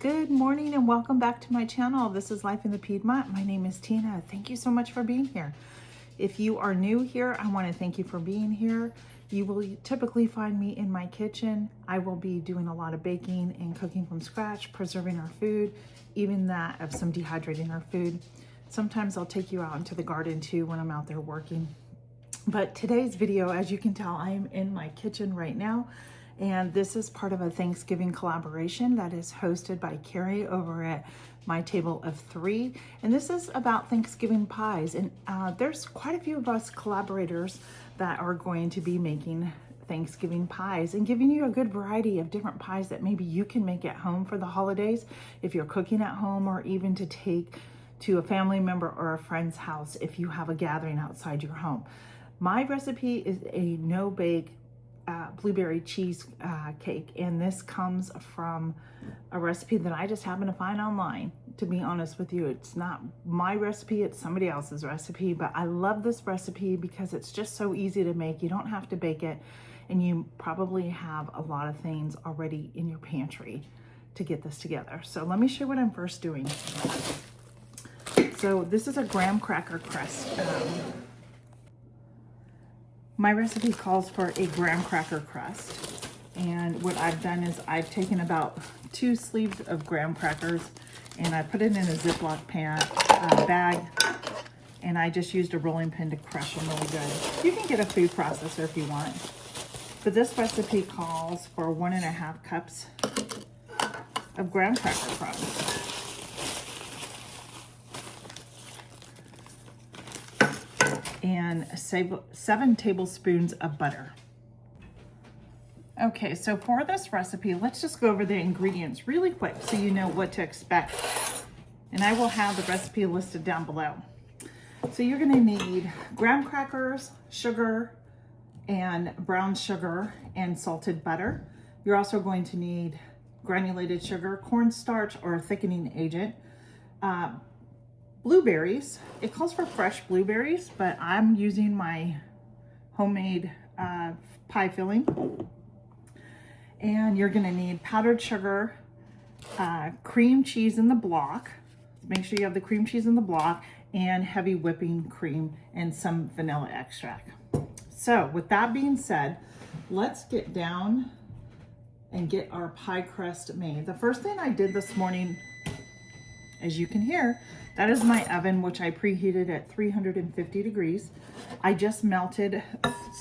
Good morning and welcome back to my channel. This is Life in the Piedmont. My name is Tina. Thank you so much for being here. If you are new here, I want to thank you for being here. You will typically find me in my kitchen. I will be doing a lot of baking and cooking from scratch, preserving our food, even that of some dehydrating our food. Sometimes I'll take you out into the garden too when I'm out there working. But today's video, as you can tell, I am in my kitchen right now. And this is part of a Thanksgiving collaboration that is hosted by Carrie over at My Table of Three. And this is about Thanksgiving pies. And there's quite a few of us collaborators that are going to be making Thanksgiving pies and giving you a good variety of different pies that maybe you can make at home for the holidays if you're cooking at home, or even to take to a family member or a friend's house if you have a gathering outside your home. My recipe is a no-bake blueberry cheesecake, and this comes from a recipe that I just happened to find online. To be honest with you, it's not my recipe, it's somebody else's recipe, but I love this recipe because it's just so easy to make. You don't have to bake it, and you probably have a lot of things already in your pantry to get this together. So let me show you what I'm first doing. So this is a graham cracker crust. My recipe calls for a graham cracker crust, and what I've done is I've taken about 2 sleeves of graham crackers and I put it in a Ziploc bag, and I just used a rolling pin to crush them really good. You can get a food processor if you want, but this recipe calls for 1.5 cups of graham cracker crust. And 7 tablespoons of butter. Okay, so for this recipe, let's just go over the ingredients really quick so you know what to expect. And I will have the recipe listed down below. So you're gonna need graham crackers, sugar, and brown sugar, and salted butter. You're also going to need granulated sugar, cornstarch, or a thickening agent, blueberries. It calls for fresh blueberries, but I'm using my homemade pie filling. And you're gonna need powdered sugar, cream cheese in the block. Make sure you have the cream cheese in the block, and heavy whipping cream and some vanilla extract. So with that being said, let's get down and get our pie crust made. The first thing I did this morning, as you can hear, that is my oven, which I preheated at 350 degrees. I just melted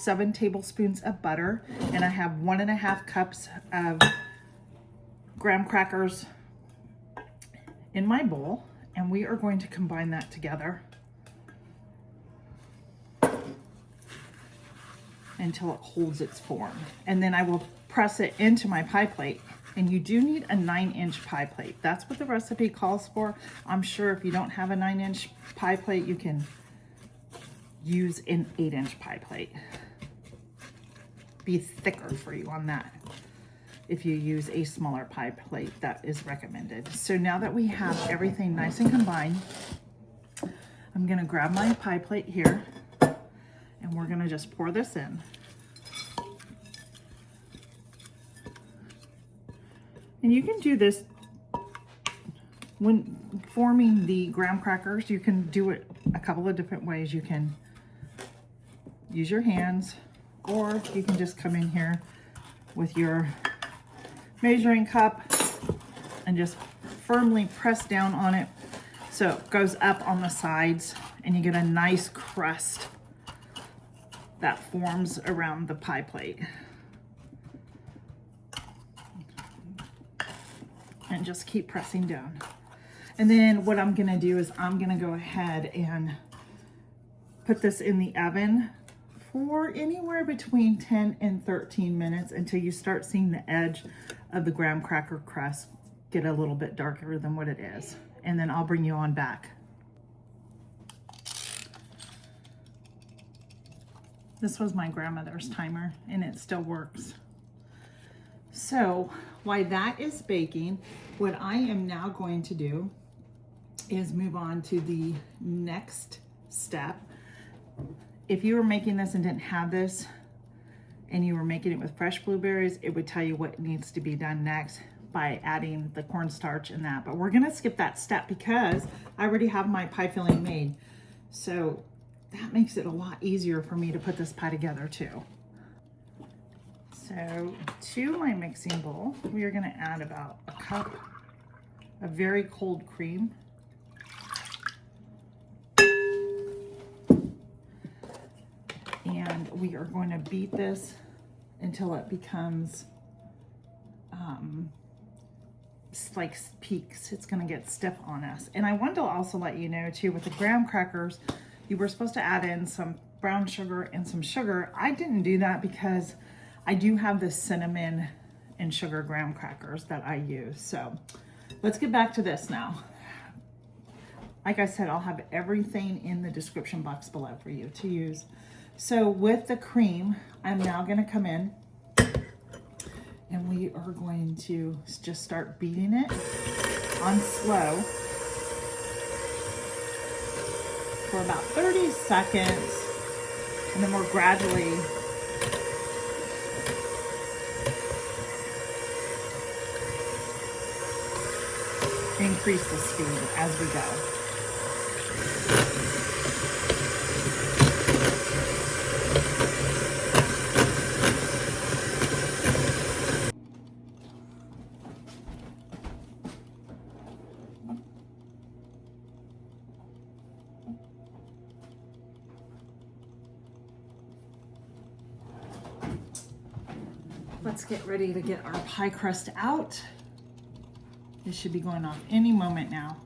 7 tablespoons of butter, and I have 1.5 cups of graham crackers in my bowl, and we are going to combine that together until it holds its form. And then I will press it into my pie plate. And you do need a 9-inch pie plate. That's what the recipe calls for. I'm sure if you don't have a 9-inch pie plate, you can use an 8-inch pie plate. Be thicker for you on that. If you use a smaller pie plate, that is recommended. So now that we have everything nice and combined, I'm gonna grab my pie plate here, and we're gonna just pour this in. And you can do this when forming the graham crackers. You can do it a couple of different ways. You can use your hands, or you can just come in here with your measuring cup and just firmly press down on it so it goes up on the sides, and you get a nice crust that forms around the pie plate. And just keep pressing down. And then what I'm gonna do is I'm gonna go ahead and put this in the oven for anywhere between 10 and 13 minutes until you start seeing the edge of the graham cracker crust get a little bit darker than what it is. And then I'll bring you on back. This was my grandmother's timer, and it still works. So while that is baking, what I am now going to do is move on to the next step. If you were making this and didn't have this, and you were making it with fresh blueberries, it would tell you what needs to be done next. by adding the cornstarch in that. But we're gonna skip that step because I already have my pie filling made. So that makes it a lot easier for me to put this pie together too. So to my mixing bowl, we are gonna add about a cup of very cold cream. And we are going to beat this until it becomes like peaks. It's going to get stiff on us. And I wanted to also let you know too, with the graham crackers, you were supposed to add in some brown sugar and some sugar. I didn't do that because I do have the cinnamon and sugar graham crackers that I use. So let's get back to this now. Like I said, I'll have everything in the description box below for you to use. So with the cream, I'm now going to come in and we are going to just start beating it on slow for about 30 seconds. And then we're gradually increase the speed as we go. Let's get ready to get our pie crust out. This should be going off any moment now.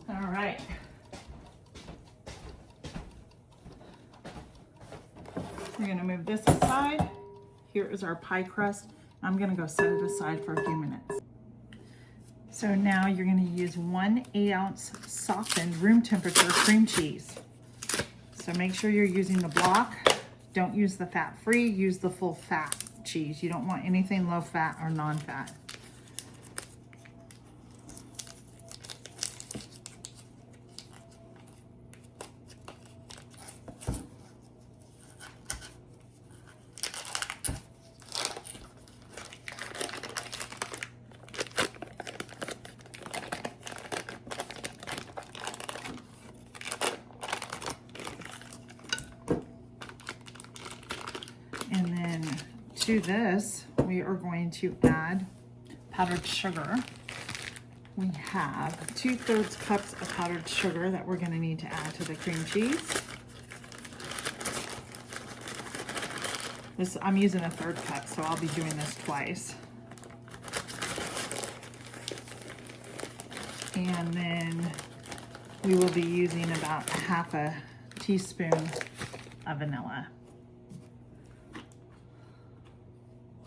All right. We're gonna move this aside. Here is our pie crust. I'm gonna go set it aside for a few minutes. So now you're gonna use 1 8-ounce softened room temperature cream cheese. So make sure you're using the block. Don't use the fat-free, use the full fat cheese. You don't want anything low fat or non-fat. And then to this, we are going to add powdered sugar. We have 2/3 cups of powdered sugar that we're going to need to add to the cream cheese. I'm using a 1/3 cup, so I'll be doing this twice. And then we will be using about 1/2 teaspoon of vanilla.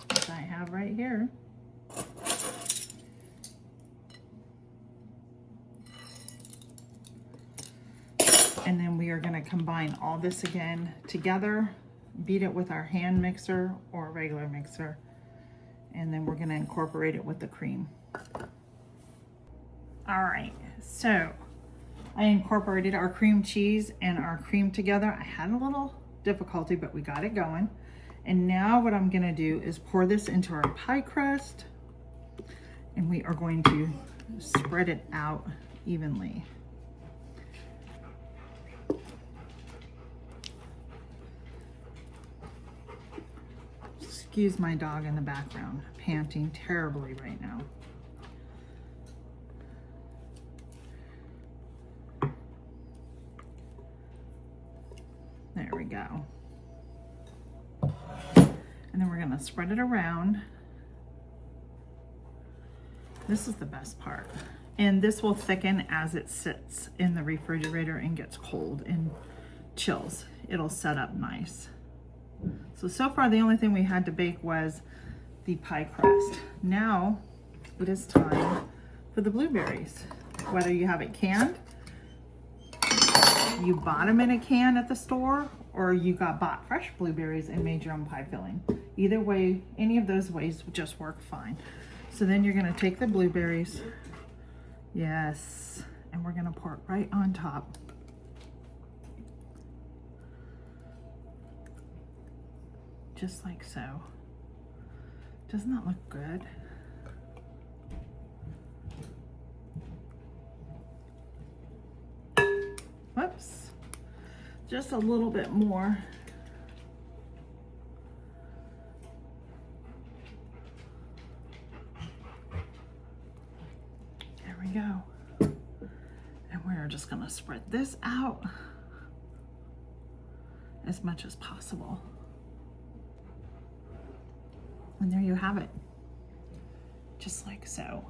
Which I have right here. And then we are going to combine all this again together, beat it with our hand mixer or a regular mixer, and then we're going to incorporate it with the cream. All right, so I incorporated our cream cheese and our cream together. I had a little difficulty, but we got it going. And now what I'm going to do is pour this into our pie crust, and we are going to spread it out evenly. Excuse my dog in the background, panting terribly right now. There we go. And then we're gonna spread it around. This is the best part. And this will thicken as it sits in the refrigerator and gets cold and chills. It'll set up nice. So far the only thing we had to bake was the pie crust. Now it is time for the blueberries. Whether you have it canned, you bought them in a can at the store or you bought fresh blueberries and made your own pie filling. Either way, any of those ways would just work fine. So then you're gonna take the blueberries, yes, and we're gonna pour it right on top. Just like so. Doesn't that look good? Whoops, just a little bit more. There we go. And we're just gonna spread this out as much as possible. And there you have it, just like so.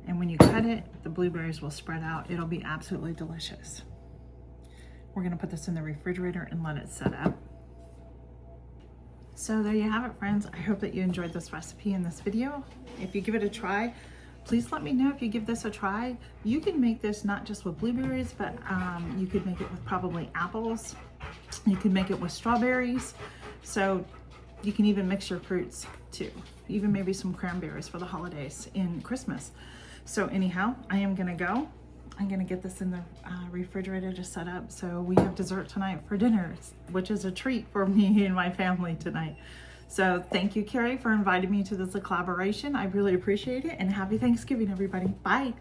And when you cut it, the blueberries will spread out. It'll be absolutely delicious. We're gonna put this in the refrigerator and let it set up. So there you have it, friends. I hope that you enjoyed this recipe in this video. If you give it a try, please let me know if you give this a try. You can make this not just with blueberries, but you could make it with probably apples. You can make it with strawberries. So you can even mix your fruits too. Even maybe some cranberries for the holidays in Christmas. So anyhow, I am gonna go. I'm gonna get this in the refrigerator to set up. So we have dessert tonight for dinner, which is a treat for me and my family tonight. So thank you, Carrie, for inviting me to this collaboration. I really appreciate it, and happy Thanksgiving, everybody. Bye.